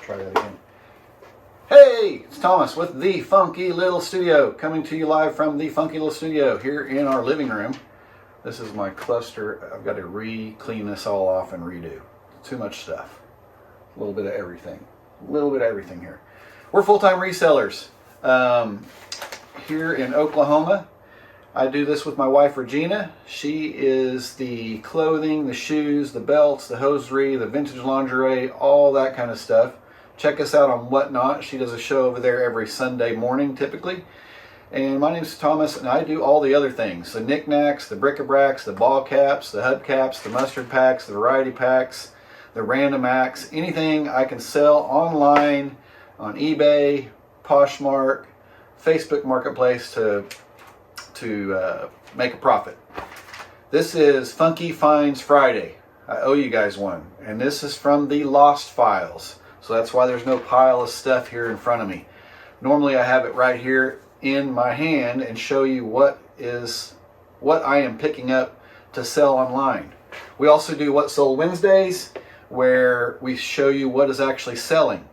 try that again. Hey, it's Thomas with The Funky Little Studio, coming to you live from The Funky Little Studio here in our living room. This is my cluster. I've got to re-clean this all off and redo. Too much stuff. A little bit of everything. A little bit of everything here. We're full-time resellers here in Oklahoma. I do this with my wife Regina. She is the clothing, the shoes, the belts, the hosiery, the vintage lingerie, all that kind of stuff. Check us out on Whatnot. She does a show over there every Sunday morning typically. And my name is Thomas, and I do all the other things. The knickknacks, the bric-a-bracs, the ball caps, the hubcaps, the mustard packs, the variety packs, the random acts, anything I can sell online on eBay, Poshmark, Facebook Marketplace to make a profit. This is Funky Finds Friday. I owe you guys one. And this is from the Lost Files. So that's why there's no pile of stuff here in front of me. Normally I have it right here in my hand and show you what I am picking up to sell online. We also do What Sold Wednesdays, where we show you what is actually selling.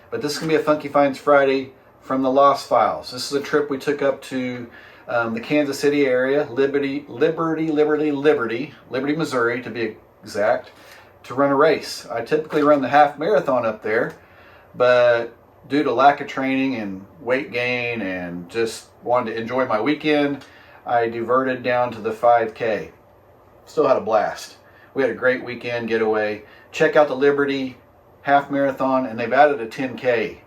But this is going to be a Funky Finds Friday from the Lost Files. This is a trip we took up to the Kansas City area, Liberty, Missouri to be exact, to run a race. I typically run the half marathon up there, but due to lack of training and weight gain and just wanted to enjoy my weekend, I diverted down to the 5K. Still had a blast. We had a great weekend getaway. Check out the Liberty half marathon, and they've added a 10K.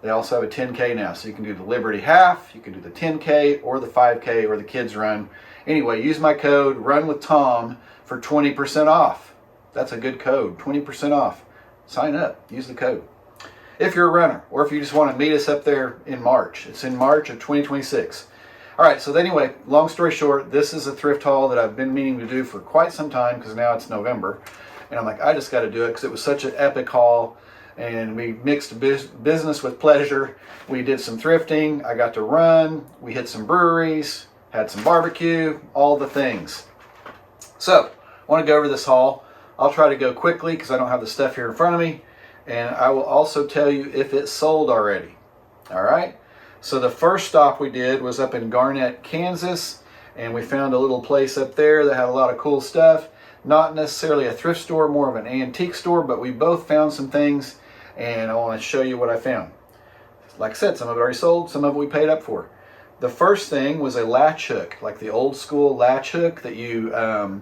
They also have a 10K now, so you can do the Liberty half, you can do the 10K or the 5K or the kids run. Anyway, use my code Run with Tom for 20% off. That's a good code, 20% off. Sign up, use the code. If you're a runner, or if you just want to meet us up there in March. It's in March of 2026. All right, so anyway, long story short, this is a thrift haul that I've been meaning to do for quite some time because now it's November. And I'm like, I just got to do it because it was such an epic haul. And we mixed business with pleasure. We did some thrifting. I got to run. We hit some breweries, had some barbecue, all the things. So, I want to go over this haul. I'll try to go quickly because I don't have the stuff here in front of me. And I will also tell you if it's sold already. All right? So the first stop we did was up in Garnett, Kansas. And we found a little place up there that had a lot of cool stuff. Not necessarily a thrift store, more of an antique store, but we both found some things. And I want to show you what I found. Like I said, some of it already sold, some of it we paid up for. The first thing was a latch hook, like the old school latch hook that you, I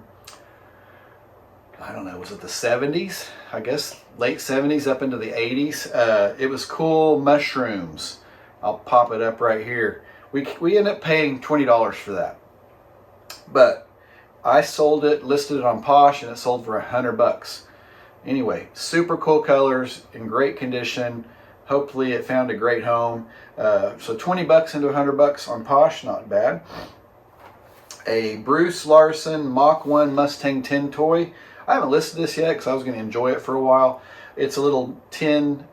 don't know, was it the 70s? I guess late 70s up into the 80s. It was cool, mushrooms. I'll pop it up right here. We ended up paying $20 for that. But I sold it, listed it on Posh, and it sold for $100. Anyway, super cool colors, in great condition. Hopefully it found a great home. So $20 into $100 on Posh, not bad. A Bruce Larson Mach 1 Mustang 10 toy. I haven't listed this yet because I was going to enjoy it for a while. It's a little tin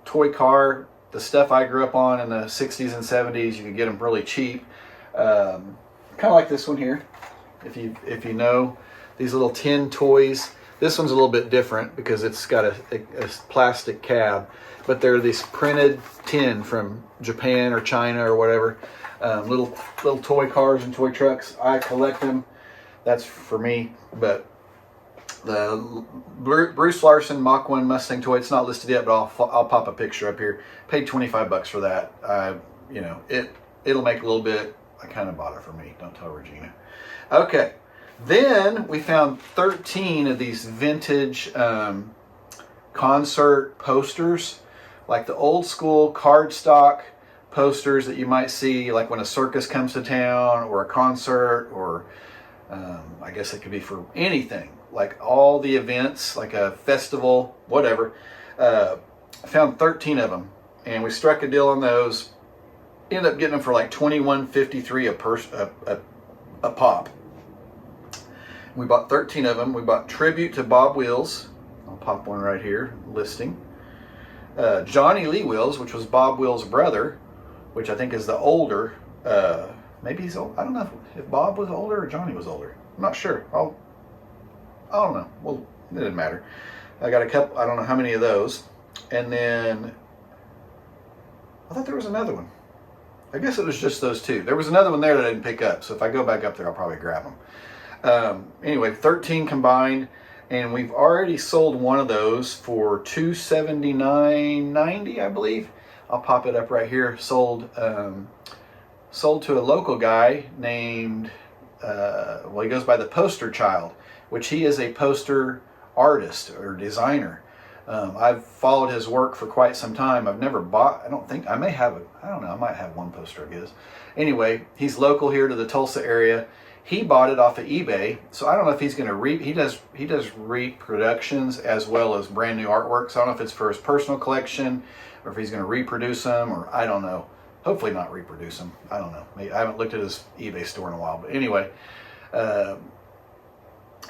toy car. The stuff I grew up on in the 60s and 70s, you could get them really cheap. Kind of like this one here. If you know these little tin toys. This one's a little bit different because it's got a plastic cab, but they're this printed tin from Japan or China or whatever. Little toy cars and toy trucks. I collect them. That's for me. But the Bruce Larson Mach 1 Mustang toy, it's not listed yet, but I'll pop a picture up here. Paid $25 for that. It'll make a little bit. I kind of bought it for me. Don't tell Regina. Okay. Then we found 13 of these vintage concert posters, like the old school cardstock posters that you might see like when a circus comes to town or a concert, or I guess it could be for anything, like all the events, like a festival, whatever. I found 13 of them, and we struck a deal on those. Ended up getting them for like $21.53 a pop. We bought 13 of them. We bought Tribute to Bob Wills. I'll pop one right here, listing. Johnny Lee Wills, which was Bob Wills' brother, which I think is the older. Maybe he's old. I don't know if Bob was older or Johnny was older. I'm not sure. I don't know. Well, it didn't matter. I got a couple. I don't know how many of those. And then I thought there was another one. I guess it was just those two. There was another one there that I didn't pick up, so if I go back up there, I'll probably grab them. Anyway, 13 combined, and we've already sold one of those for $279.90, I believe. I'll pop it up right here. Sold to a local guy named, well, he goes by the Poster Child, which he is a poster artist or designer. I've followed his work for quite some time. I've never bought, I don't think, I may have, I don't know, I might have one poster of his. Anyway, he's local here to the Tulsa area. He bought it off of eBay, so I don't know if he's going to he does reproductions as well as brand new artwork. So I don't know if it's for his personal collection or if he's going to reproduce them, or I don't know. Hopefully not reproduce them. I don't know. Maybe, I haven't looked at his eBay store in a while, but anyway,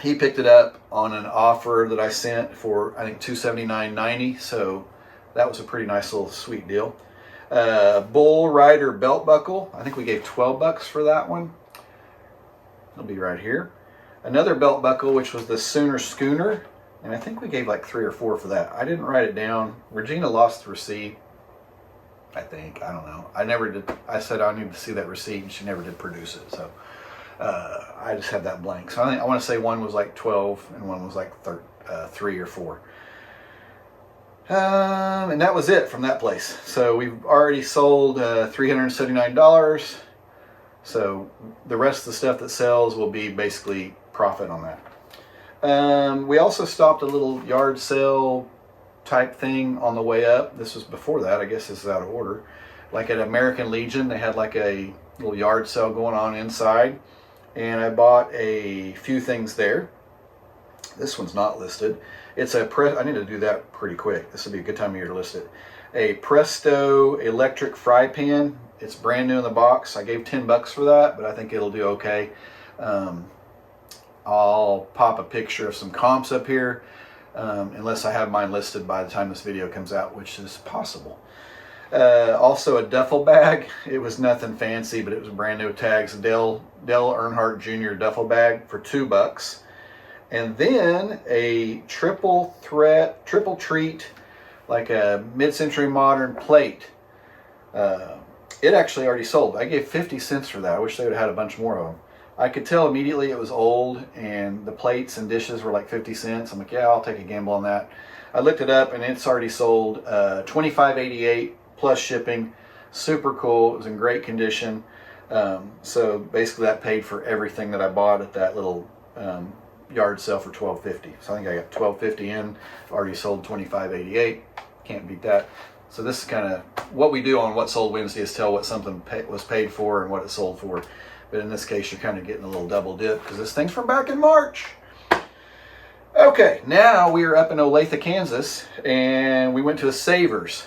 he picked it up on an offer that I sent for, I think, $279.90. So that was a pretty nice little sweet deal. Bull Rider belt buckle. I think we gave $12 for that one. It'll be right here. Another belt buckle, which was the Sooner Schooner, and I think we gave like 3 or 4 for that. I didn't write it down. Regina lost the receipt, I think. I don't know. I never did. I said I need to see that receipt, and she never did produce it. So I just had that blank. So I want to say one was like 12 and one was like 3 or 4. And that was it from that place. So we've already sold $379. So the rest of the stuff that sells will be basically profit on that. We also stopped a little yard sale type thing on the way up. This was before that. I guess this is out of order. Like at American Legion, they had like a little yard sale going on inside. And I bought a few things there. This one's not listed. It's a I need to do that pretty quick. This would be a good time of year to list it. A Presto electric fry pan. It's brand new in the box. I gave $10 for that, but I think it'll do okay. I'll pop a picture of some comps up here, unless I have mine listed by the time this video comes out, which is possible. Also a duffel bag. It was nothing fancy, but it was brand new tags. Dale Earnhardt Jr. duffel bag for $2. And then a triple treat, like a mid-century modern plate. It actually already sold. I gave 50 cents for that. I wish they would have had a bunch more of them. I could tell immediately it was old, and the plates and dishes were like 50 cents. I'm like, yeah, I'll take a gamble on that. I looked it up, and it's already sold. $25.88 plus shipping. Super cool. It was in great condition. So basically that paid for everything that I bought at that little yard sale for $12.50. So I think I got $12.50 in. Already sold $25.88. Can't beat that. So this is kind of what we do on What Sold Wednesday, is tell what something was paid for and what it sold for. But in this case, you're kind of getting a little double dip because this thing's from back in March. Okay, now we are up in Olathe, Kansas, and we went to a Savers.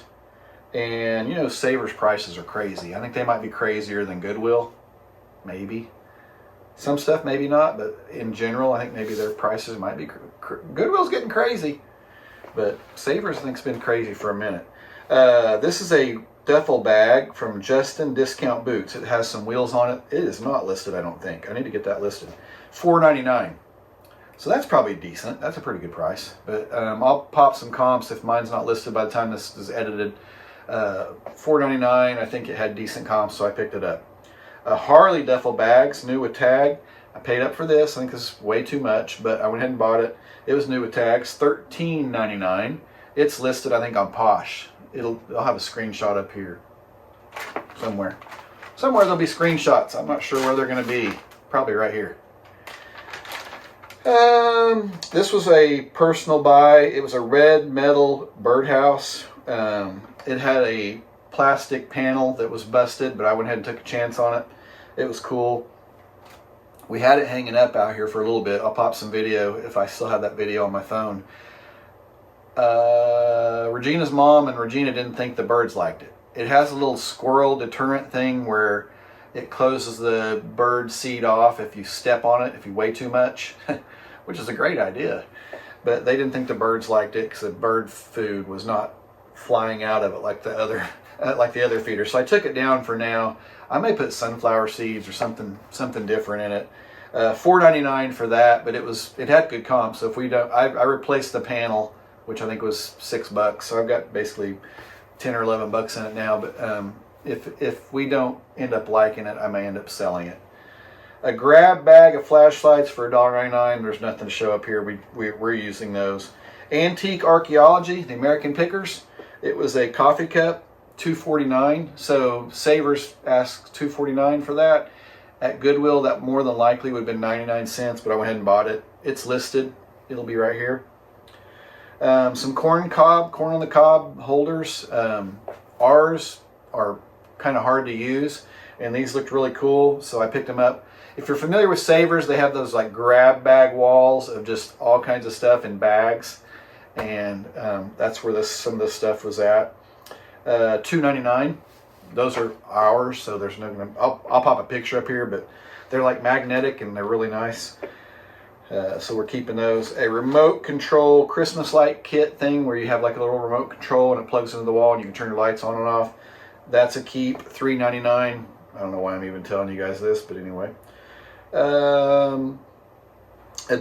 And you know, Savers prices are crazy. I think they might be crazier than Goodwill. Maybe. Some stuff maybe not, but in general, I think maybe their prices might be... Goodwill's getting crazy. But Savers, I think, has been crazy for a minute. This is a duffel bag from Justin Discount Boots. It has some wheels on it. It is not listed, I don't think. I need to get that listed. $4.99. So that's probably decent. That's a pretty good price. But I'll pop some comps if mine's not listed by the time this is edited. $4.99. I think it had decent comps, so I picked it up. Harley duffel bags, new with tag. I paid up for this. I think this is way too much, but I went ahead and bought it. It was new with tags, $13.99. It's listed, I think, on Posh. I'll have a screenshot up here somewhere. Somewhere there'll be screenshots. I'm not sure where they're going to be. Probably right here. This was a personal buy. It was a red metal birdhouse. It had a plastic panel that was busted, but I went ahead and took a chance on it. It was cool. We had it hanging up out here for a little bit. I'll pop some video if I still have that video on my phone. Regina's mom and Regina didn't think the birds liked it. It has a little squirrel deterrent thing where it closes the bird seed off if you step on it, if you weigh too much, which is a great idea. But they didn't think the birds liked it because the bird food was not flying out of it like the other feeder. So I took it down for now. I may put sunflower seeds or something different in it. $4.99 for that, but it had good comps. So if we don't, I replaced the panel which I think was $6. So I've got basically 10 or 11 bucks in it now. But if we don't end up liking it, I may end up selling it. A grab bag of flashlights for $1.99. There's nothing to show up here. We're using those. Antique Archaeology, the American Pickers. It was a coffee cup, $2.49. So Savers asked $2.49 for that. At Goodwill, that more than likely would have been 99 cents, but I went ahead and bought it. It's listed. It'll be right here. Some corn on the cob holders. Ours are kind of hard to use, and these looked really cool, so I picked them up. If you're familiar with Savers, they have those like grab bag walls of just all kinds of stuff in bags, and that's where some of this stuff was at. $2.99. Those are ours, so there's no. I'll pop a picture up here, but they're like magnetic and they're really nice. So we're keeping those. A remote control Christmas light kit thing where you have like a little remote control and it plugs into the wall and you can turn your lights on and off. That's a keep, $3.99. I don't know why I'm even telling you guys this, but anyway. A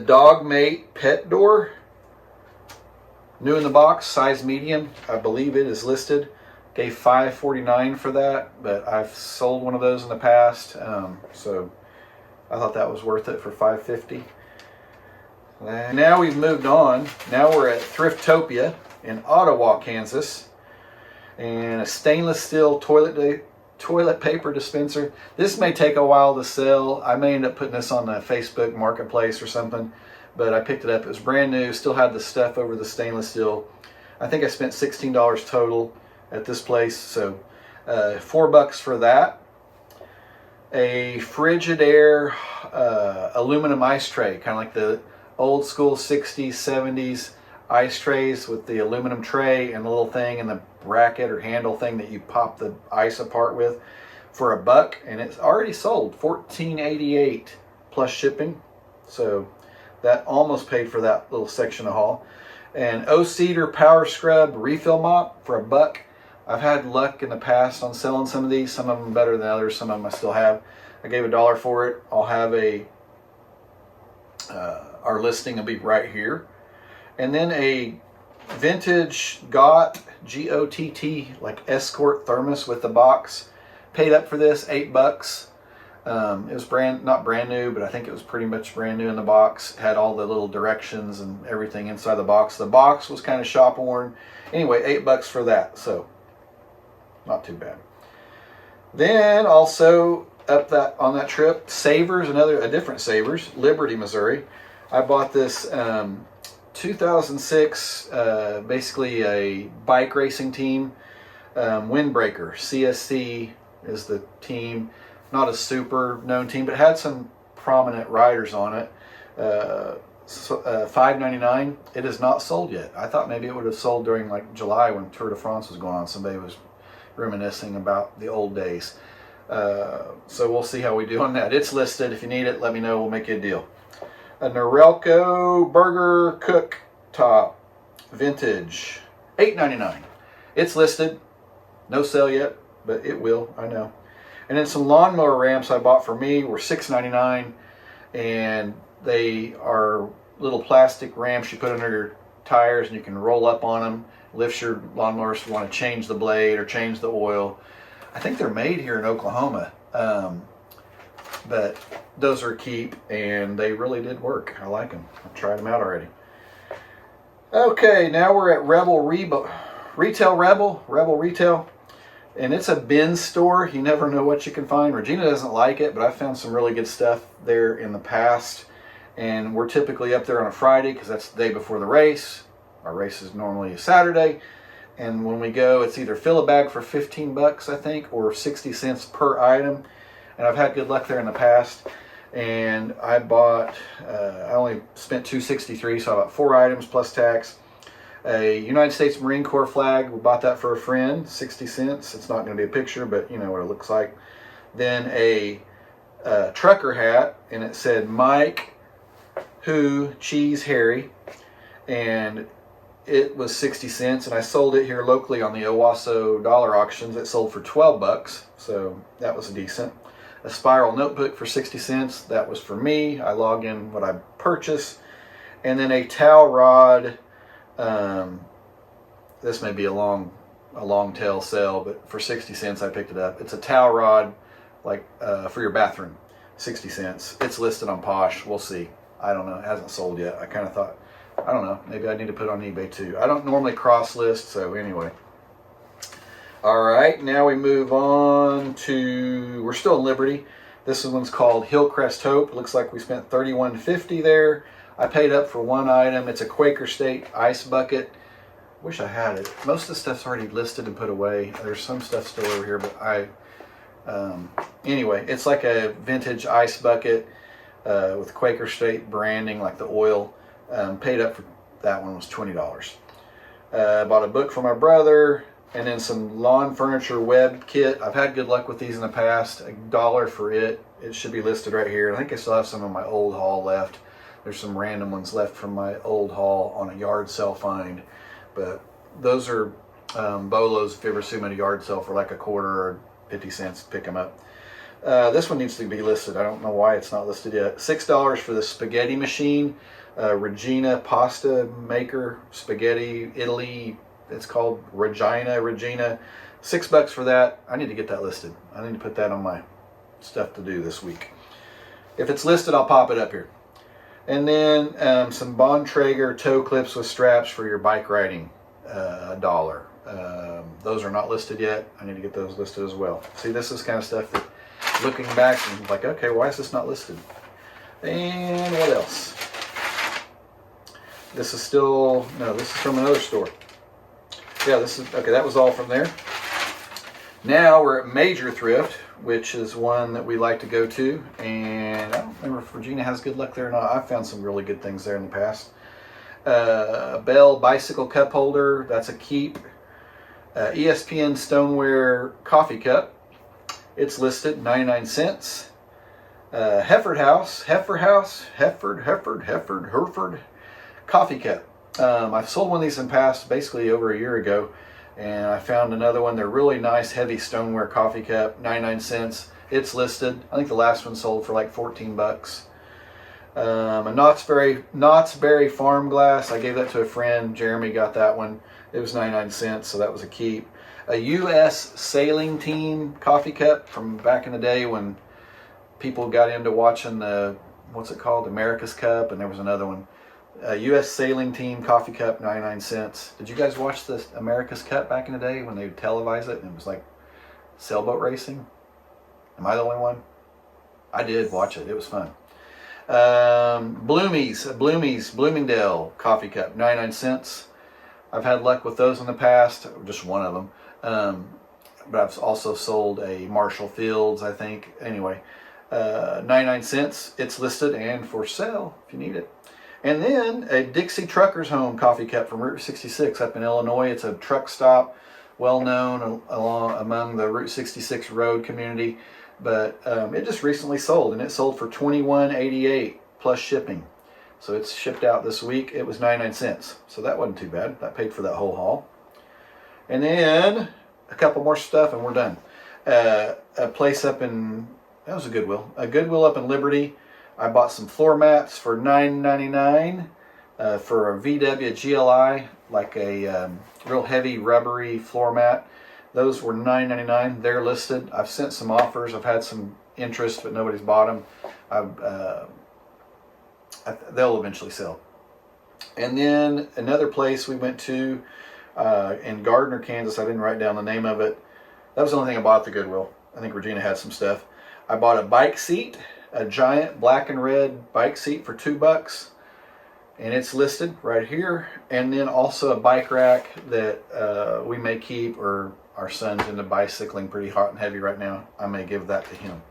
dog mate pet door. New in the box, size medium. I believe it is listed. Gave $5.49 for that, but I've sold one of those in the past, so I thought that was worth it for $5.50. Now we've moved on. Now we're at Thriftopia in Ottawa, Kansas, and a stainless steel toilet paper dispenser. This may take a while to sell. I may end up putting this on the Facebook Marketplace or something, but I picked it up. It was brand new, still had the stuff over the stainless steel. I think I spent $16 total at this place, so $4 for that. A Frigidaire aluminum ice tray, kind of like the old school 60s, 70s ice trays with the aluminum tray and the little thing and the bracket or handle thing that you pop the ice apart with, for $1, and it's already sold. $14.88 plus shipping, so that almost paid for that little section of haul. And O-Cedar Power Scrub refill mop for $1. I've had luck in the past on selling some of these. Some of them better than others. Some of them I still have. I gave $1 for it. I'll have our listing will be right here. And then a vintage GOTT, G-O-T-T, like Escort thermos with the box. Paid up for this, $8. It was not brand new, but I think it was pretty much brand new in the box. Had all the little directions and everything inside the box. The box was kind of shop worn. Anyway, $8 for that. So not too bad. Then also on that trip, Savers, a different Savers, Liberty, Missouri. I bought this 2006, basically a bike racing team, Windbreaker. CSC is the team. Not a super known team, but had some prominent riders on it. $5.99. It is not sold yet. I thought maybe it would have sold during like July when Tour de France was going on. Somebody was reminiscing about the old days. So we'll see how we do on that. It's listed. If you need it, let me know. We'll make you a deal. A Norelco Burger Cooktop Vintage, $8.99. It's listed. No sale yet, but it will, I know. And then some lawnmower ramps I bought for me were $6.99, and they are little plastic ramps you put under your tires, and you can roll up on them. Lifts your lawnmowers if you want to change the blade or change the oil. I think they're made here in Oklahoma, but those are a keep, and they really did work. I like them. I've tried them out already. Okay, now we're at Rebel Retail. And it's a bin store. You never know what you can find. Regina doesn't like it, but I found some really good stuff there in the past. And we're typically up there on a Friday because that's the day before the race. Our race is normally a Saturday. And when we go, it's either fill a bag for $15, I think, or 60 cents per item. And I've had good luck there in the past. And I bought, I only spent $2.63, so I bought 4 items plus tax. A United States Marine Corps flag. We bought that for a friend, 60 cents. It's not going to be a picture, but you know what it looks like. Then a trucker hat, and it said Mike, Who, Cheese, Harry. And it was 60 cents, and I sold it here locally on the Owasso dollar auctions. It sold for $12, so that was decent. A spiral notebook for 60 cents. That was for me. I log in what I purchased. And then a towel rod This may be a long tail sale, but for 60 cents I picked it up. It's a towel rod, like for your bathroom, 60 cents. It's listed on Posh. We'll see. I don't know. It hasn't sold yet. I kind of thought, I don't know, maybe I need to put it on eBay too. I don't normally cross list, so anyway. All right, now we move on to, we're still in Liberty. This one's called Hillcrest Hope. It looks like we spent $31.50 there. I paid up for one item. It's a Quaker State ice bucket. Wish I had it. Most of the stuff's already listed and put away. There's some stuff still over here, but anyway, it's like a vintage ice bucket with Quaker State branding, like the oil. Paid up for that one was $20. Bought a book for my brother, and then some lawn furniture web kit. I've had good luck with these in the past. $1 for it. It should be listed right here. I think I still have some of my old haul left. There's some random ones left from my old haul on a yard sale find. But those are bolos if you ever see them at a yard sale for like $0.25 or 50 cents. Pick them up. This one needs to be listed. I don't know why it's not listed yet. $6 for the spaghetti machine. Regina pasta maker. Spaghetti, Italy. It's called Regina. $6 for that. I need to get that listed. I need to put that on my stuff to do this week. If it's listed, I'll pop it up here. And then some Bontrager toe clips with straps for your bike riding, $1. Those are not listed yet. I need to get those listed as well. See, this is kind of stuff that, looking back, and like, okay, why is this not listed? And what else? This is still, no, this is from another store. Yeah, this is, okay, that was all from there. Now we're at Major Thrift, which is one that we like to go to, and I don't remember if Regina has good luck there or not. I've found some really good things there in the past. Bell bicycle cup holder, that's a keep. ESPN stoneware coffee cup, it's listed 99 cents. Hereford coffee cup. I've sold one of these in the past, basically over a year ago, and I found another one. They're really nice, heavy stoneware coffee cup, 99 cents. It's listed. I think the last one sold for like 14 bucks. A Knott's Berry farm glass. I gave that to a friend. Jeremy got that one. It was 99 cents, so that was a keep. A U.S. sailing team coffee cup from back in the day when people got into watching the, what's it called, America's Cup, and there was another one. U.S. Sailing Team coffee cup, 99 cents. Did you guys watch the America's Cup back in the day when they would televise it and it was like sailboat racing? Am I the only one? I did watch it. It was fun. Bloomingdale coffee cup, 99 cents. I've had luck with those in the past, just one of them. But I've also sold a Marshall Fields, I think. Anyway, 99 cents. It's listed and for sale if you need it. And then a Dixie Trucker's Home coffee cup from Route 66 up in Illinois. It's a truck stop, well known among the Route 66 road community. But it just recently sold, and it sold for $21.88 plus shipping. So it's shipped out this week. It was 99 cents. So that wasn't too bad. That paid for that whole haul. And then a couple more stuff and we're done. A place up in, that was a Goodwill. A Goodwill up in Liberty. I bought some floor mats for $9.99 for a VW GLI, like a real heavy rubbery floor mat. Those were $9.99. They're listed. I've sent some offers. I've had some interest, but nobody's bought them. They'll eventually sell. And then another place we went to in Gardner, Kansas. I didn't write down the name of it. That was the only thing I bought at the Goodwill. I think Regina had some stuff. I bought a bike seat. A giant black and red bike seat for $2, and it's listed right here. And then also a bike rack that we may keep, or our son's into bicycling pretty hot and heavy right now. I may give that to him.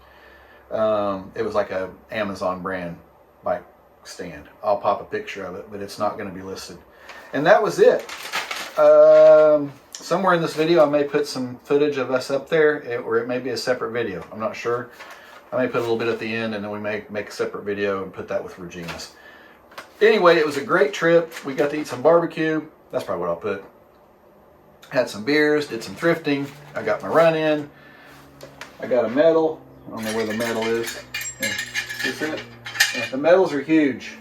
It was like a Amazon brand bike stand. I'll pop a picture of it, but it's not going to be listed. And that was it. Somewhere in this video I may put some footage of us up there, or it may be a separate video. I'm not sure. I may put a little bit at the end, and then we may make a separate video and put that with Regina's. Anyway, it was a great trip. We got to eat some barbecue. That's probably what I'll put. Had some beers, did some thrifting. I got my run in. I got a medal. I don't know where the medal is. Is it? Yeah, the medals are huge.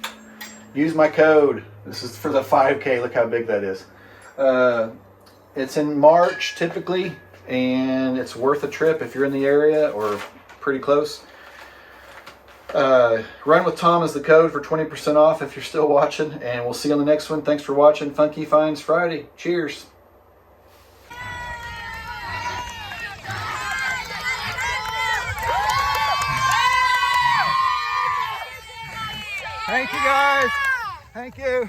use my code. This is for the 5K. Look how big that is. It's in March typically, and it's worth a trip if you're in the area or pretty close. Run with Tom is the code for 20% off if you're still watching, and we'll see you on the next one. Thanks for watching Funky Finds Friday. Cheers. Thank you guys. Thank you.